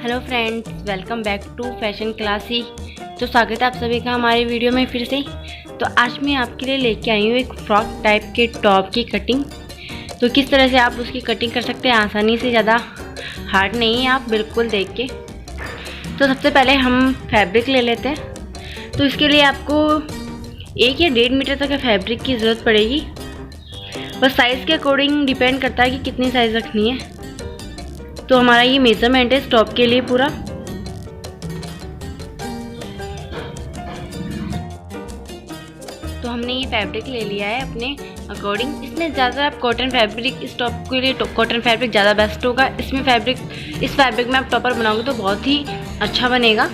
Hello friends, welcome back to Fashion Classy. तो स्वागत है आप सभी का हमारे वीडियो में फिर से। तो आज मैं आपके लिए लेके आई हूँ एक फ्रॉक टाइप के टॉप की कटिंग। तो किस तरह से आप उसकी कटिंग कर सकते हैं आसानी से, ज़्यादा हार्ड नहीं है, आप बिल्कुल देख के। तो सबसे पहले हम फैब्रिक ले लेते हैं। तो इसके लिए आपको 1 या 1.5 मीटर तक फैब्रिक की ज़रूरत पड़ेगी। बस साइज़ के अकॉर्डिंग डिपेंड करता है कि कितनी साइज़ रखनी है। तो हमारा ये मेजरमेंट है इस टॉप के लिए पूरा। तो हमने ये फैब्रिक ले लिया है अपने अकॉर्डिंग। इसमें ज़्यादा आप कॉटन फैब्रिक, इस टॉप के लिए कॉटन फैब्रिक ज़्यादा बेस्ट होगा। इस फैब्रिक में आप टॉपर बनाओगे तो बहुत ही अच्छा बनेगा।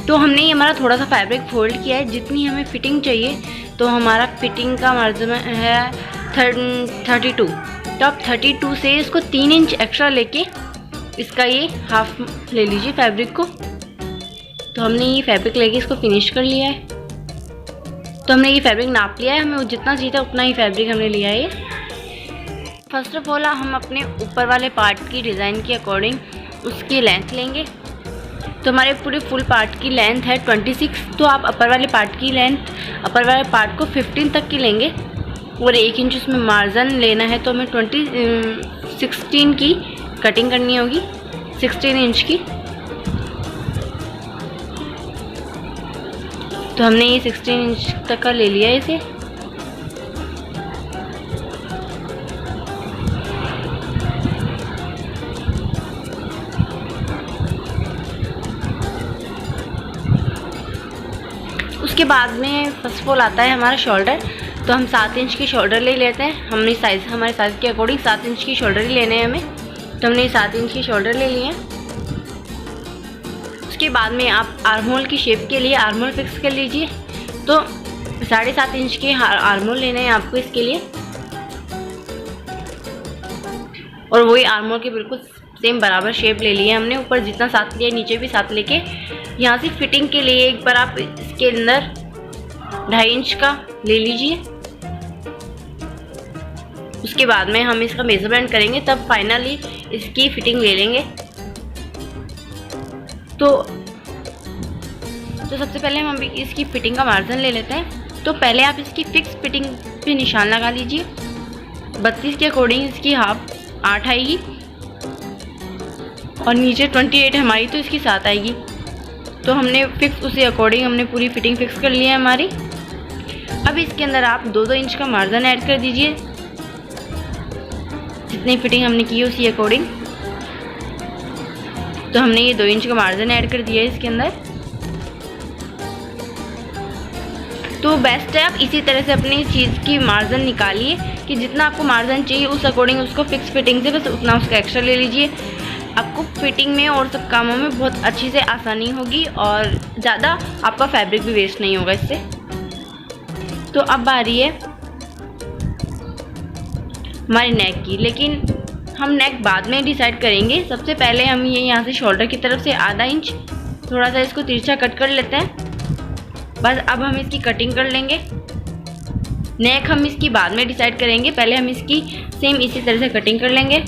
तो हमने ये हमारा थोड़ा सा फैब्रिक फोल्ड किया है जितनी हमें फिटिंग चाहिए। तो हमारा फिटिंग का मार्जिन है 32। तो आप 32 से इसको 3 इंच एक्स्ट्रा लेके इसका ये हाफ ले लीजिए फैब्रिक को। तो हमने ये फैब्रिक लेके इसको फिनिश कर लिया है। तो हमने ये फैब्रिक नाप लिया है, हमें जितना चाहिए था उतना ही फैब्रिक हमने लिया है। फर्स्ट ऑफ ऑल हम अपने ऊपर वाले पार्ट की डिज़ाइन के अकॉर्डिंग उसकी लेंथ लेंगे। तो हमारे पूरे फुल पार्ट की लेंथ है 26। तो आप अपर वाले पार्ट को 15 तक की लेंगे और 1 इंच उसमें मार्जिन लेना है। तो हमें 16 की कटिंग करनी होगी, 16 इंच की। तो हमने ये 16 इंच तक का ले लिया है इसे। उसके बाद में फर्स्ट ऑफ ऑल आता है हमारा शोल्डर। तो हम 7 इंच की शोल्डर ले लेते हैं। हमारे साइज़ के अकॉर्डिंग 7 इंच की शोल्डर ही लेने हैं हमें। तो हमने 7 इंच की शोल्डर ले लिए हैं। उसके बाद में आप आर्म होल की शेप के लिए आर्म होल फिक्स कर लीजिए। तो 7.5 इंच के आर्म होल लेने हैं आपको इसके लिए। और वही आर्म होल के बिल्कुल सेम बराबर शेप ले लिए हमने। ऊपर जितना 7 लिया नीचे भी 7 लेके यहाँ से फिटिंग के लिए एक बार आप इसके अंदर 2.5 इंच का ले लीजिए। उसके बाद में हम इसका मेजरमेंट करेंगे, तब फाइनली इसकी फिटिंग ले लेंगे। तो सबसे पहले हम अभी इसकी फिटिंग का मार्जिन ले लेते हैं। तो पहले आप इसकी फिक्स फिटिंग पे निशान लगा लीजिए। 32 के अकॉर्डिंग इसकी हाफ 8 आएगी और नीचे 28 हमारी, तो इसकी 7 आएगी। तो हमने फिक्स उसी अकॉर्डिंग हमने पूरी फिटिंग फिक्स कर ली है हमारी। अब इसके अंदर आप 2-2 इंच का मार्जिन ऐड कर दीजिए, जितनी फिटिंग हमने की है उसी अकॉर्डिंग। तो हमने ये 2 इंच का मार्जिन ऐड कर दिया है इसके अंदर। तो बेस्ट है आप इसी तरह से अपनी चीज़ की मार्जिन निकालिए कि जितना आपको मार्जिन चाहिए उस अकॉर्डिंग उसको फिक्स फिटिंग से बस उतना उसका एक्स्ट्रा ले लीजिए। आपको फिटिंग में और सब कामों में बहुत अच्छी से आसानी होगी और ज़्यादा आपका फैब्रिक भी वेस्ट नहीं होगा इससे। तो अब बारी है हमारे नेक की, लेकिन हम नेक बाद में डिसाइड करेंगे। सबसे पहले हम ये यहाँ से शोल्डर की तरफ से आधा इंच थोड़ा सा इसको तिरछा कट कर लेते हैं। बस अब हम इसकी कटिंग कर लेंगे। नेक हम इसकी बाद में डिसाइड करेंगे, पहले हम इसकी सेम इसी तरह से कटिंग कर लेंगे।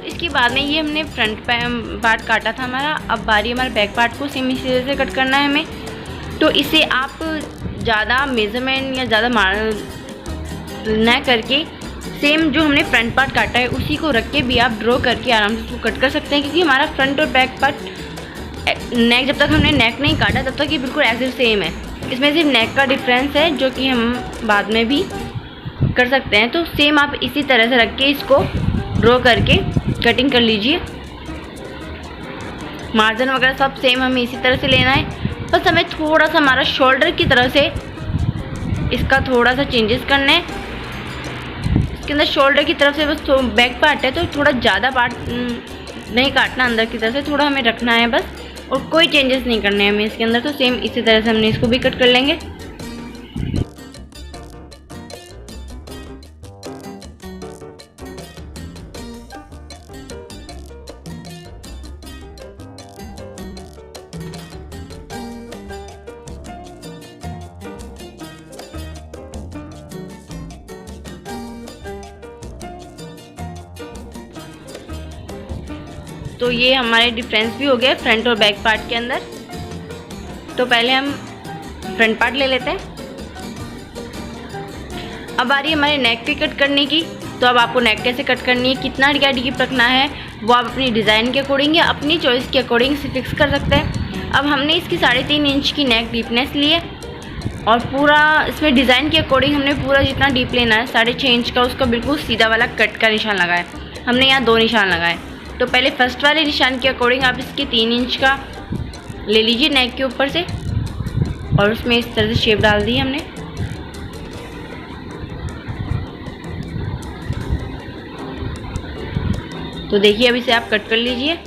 इसके बाद में ये हमने फ्रंट पार्ट काटा था हमारा। अब बारी हमारे बैक पार्ट को सेम इसी तरह से कट करना है हमें। तो इसे आप ज़्यादा मेजरमेंट या ज़्यादा न करके सेम जो हमने फ्रंट पार्ट काटा है उसी को रख के भी आप ड्रॉ करके आराम से उसको कट कर सकते हैं। क्योंकि हमारा फ्रंट और बैक पार्ट नेक, जब तक हमने नेक नहीं काटा तब तक ये बिल्कुल ऐसे सेम है। इसमें सिर्फ नेक का डिफरेंस है जो कि हम बाद में भी कर सकते हैं। तो सेम आप इसी तरह से रख के इसको ड्रॉ करके कटिंग कर लीजिए। मार्जिन वगैरह सब सेम हमें इसी तरह से लेना है। बस हमें थोड़ा सा हमारा शोल्डर की तरह से इसका थोड़ा सा चेंजेस करना है। इसके अंदर शोल्डर की तरफ से बस बैक पार्ट है तो थोड़ा ज़्यादा पार्ट नहीं काटना, अंदर की तरफ से थोड़ा हमें रखना है बस, और कोई चेंजेस नहीं करने हैं हमें इसके अंदर। तो सेम इसी तरह से हमने इसको भी कट कर लेंगे। तो ये हमारे डिफरेंस भी हो गया फ्रंट और बैक पार्ट के अंदर। तो पहले हम फ्रंट पार्ट ले लेते हैं। अब आ रही है हमारे नेक की कट करने की। तो अब आपको नेक कैसे कट करनी है, कितना क्या डीप रखना है, वो आप अपनी डिज़ाइन के अकॉर्डिंग या अपनी चॉइस के अकॉर्डिंग से फिक्स कर सकते हैं। अब हमने इसकी 3.5 इंच की नेक डीपनेस ली है और पूरा इसमें डिज़ाइन के अकॉर्डिंग हमने पूरा जितना डीप लेना है 6.5 इंच का, उसका बिल्कुल सीधा वाला कट का निशान लगाया। हमने यहाँ 2 निशान लगाए। तो पहले फर्स्ट वाले निशान के अकॉर्डिंग आप इसके 3 इंच का ले लीजिए नेक के ऊपर से और उसमें इस तरह से शेप डाल दी हमने। तो देखिए अब इसे आप कट कर लीजिए।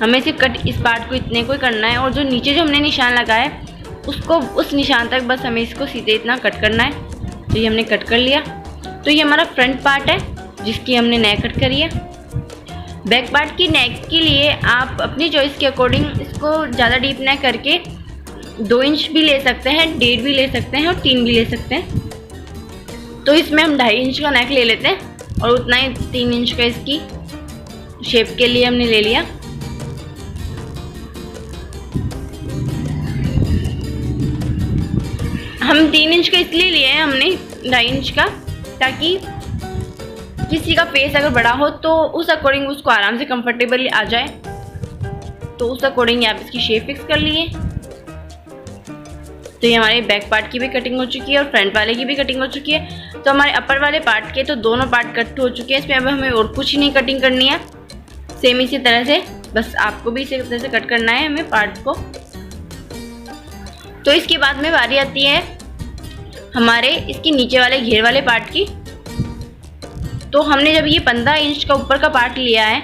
हमें सिर्फ कट इस पार्ट को इतने को ही करना है और जो नीचे जो हमने निशान लगाया है उसको उस निशान तक बस हमें इसको सीधे इतना कट करना है। तो ये हमने कट कर लिया। तो ये हमारा फ्रंट पार्ट है जिसकी हमने नेक कट करी है। बैक पार्ट की नेक के लिए आप अपनी चॉइस के अकॉर्डिंग इसको ज़्यादा डीप नेक करके 2 इंच भी ले सकते हैं, 1.5 भी ले सकते हैं और 3 भी ले सकते हैं। तो इसमें हम 2.5 इंच का नेक ले लेते हैं और उतना ही 3 इंच का इसकी शेप के लिए हमने ले लिया। हम 3 इंच का इसलिए लिए हैं हमने 2.5 इंच का, ताकि किसी का फेस अगर बड़ा हो तो उस अकॉर्डिंग उसको आराम से कंफर्टेबली आ जाए। तो उस अकॉर्डिंग आप इसकी शेप फिक्स कर लिए। तो ये हमारे बैक पार्ट की भी कटिंग हो चुकी है और फ्रंट वाले की भी कटिंग हो चुकी है। तो हमारे अपर वाले पार्ट के तो दोनों पार्ट कट हो चुके हैं। इसमें अब हमें और कुछ नहीं कटिंग करनी है। सेम इसी तरह से बस आपको भी इसी तरह से कट करना है हमें पार्ट को। तो इसके बाद में बारी आती है हमारे इसके नीचे वाले घेर वाले पार्ट की। तो हमने जब ये 15 इंच का ऊपर का पार्ट लिया है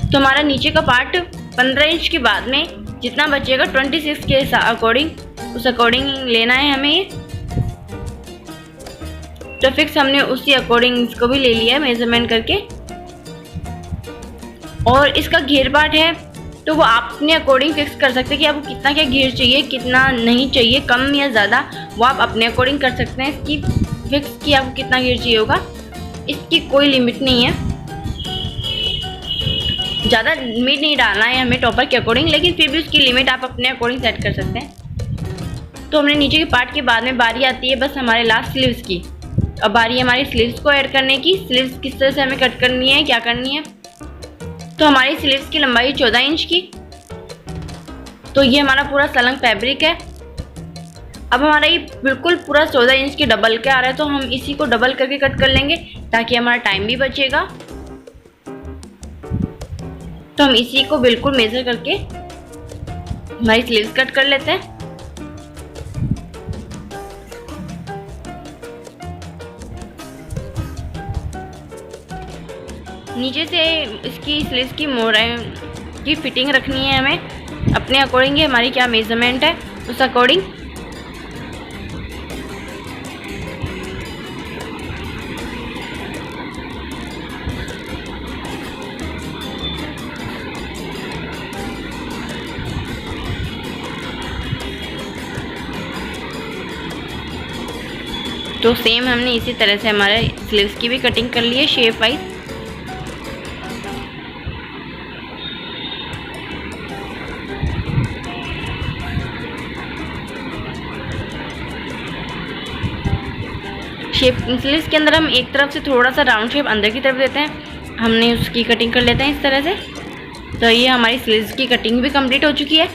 तो हमारा नीचे का पार्ट 15 इंच के बाद में जितना बचेगा 26 के अकॉर्डिंग उस अकॉर्डिंग लेना है हमें ये। तो फिक्स हमने उसी अकॉर्डिंग इसको भी ले लिया है मेजरमेंट करके। और इसका घेर पार्ट है तो वो आप अपने अकॉर्डिंग फिक्स कर सकते हैं कि आपको कितना क्या घेर चाहिए, कितना नहीं चाहिए, कम या ज़्यादा, वो आप अपने अकॉर्डिंग कर सकते हैं। इसकी फिक्स कि आपको कितना घेर चाहिए होगा, इसकी कोई लिमिट नहीं है। ज़्यादा लिमिट नहीं डालना है हमें टॉपर के अकॉर्डिंग, लेकिन फिर भी उसकी लिमिट आप अपने अकॉर्डिंग सेट कर सकते हैं। तो हमने नीचे के पार्ट के बाद में बारी आती है बस हमारे लास्ट स्लीव्स की। अब बारी है हमारी स्लीव्स को ऐड करने की। स्लीव्स किस तरह से हमें कट करनी है, क्या करनी है। तो हमारी स्लीव्स की लंबाई 14 इंच की। तो ये हमारा पूरा सलंग फैब्रिक है। अब हमारा ये बिल्कुल पूरा 14 इंच के डबल के आ रहा है, तो हम इसी को डबल करके कट कर लेंगे ताकि हमारा टाइम भी बचेगा। तो हम इसी को बिल्कुल मेजर करके हमारी स्लीव्स कट कर लेते हैं। नीचे से इसकी स्लीव्स की मोहराई की फिटिंग रखनी है हमें अपने अकॉर्डिंग। हमारी क्या मेजरमेंट है उस अकॉर्डिंग। तो सेम हमने इसी तरह से हमारे स्लीव्स की भी कटिंग कर ली है शेप वाइज। शेप स्लीव्स के अंदर हम एक तरफ से थोड़ा सा राउंड शेप अंदर की तरफ देते हैं, हमने उसकी कटिंग कर लेते हैं इस तरह से। तो ये हमारी स्लीव्स की कटिंग भी कंप्लीट हो चुकी है।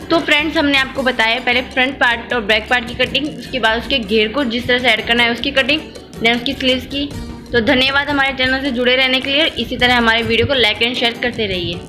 तो फ्रेंड्स हमने आपको बताया पहले फ्रंट पार्ट और बैक पार्ट की कटिंग, उसके बाद उसके घेर को जिस तरह से ऐड करना है उसकी कटिंग, देन उसकी स्लीव्स की। तो धन्यवाद हमारे चैनल से जुड़े रहने के लिए। इसी तरह हमारे वीडियो को लाइक एंड शेयर करते रहिए।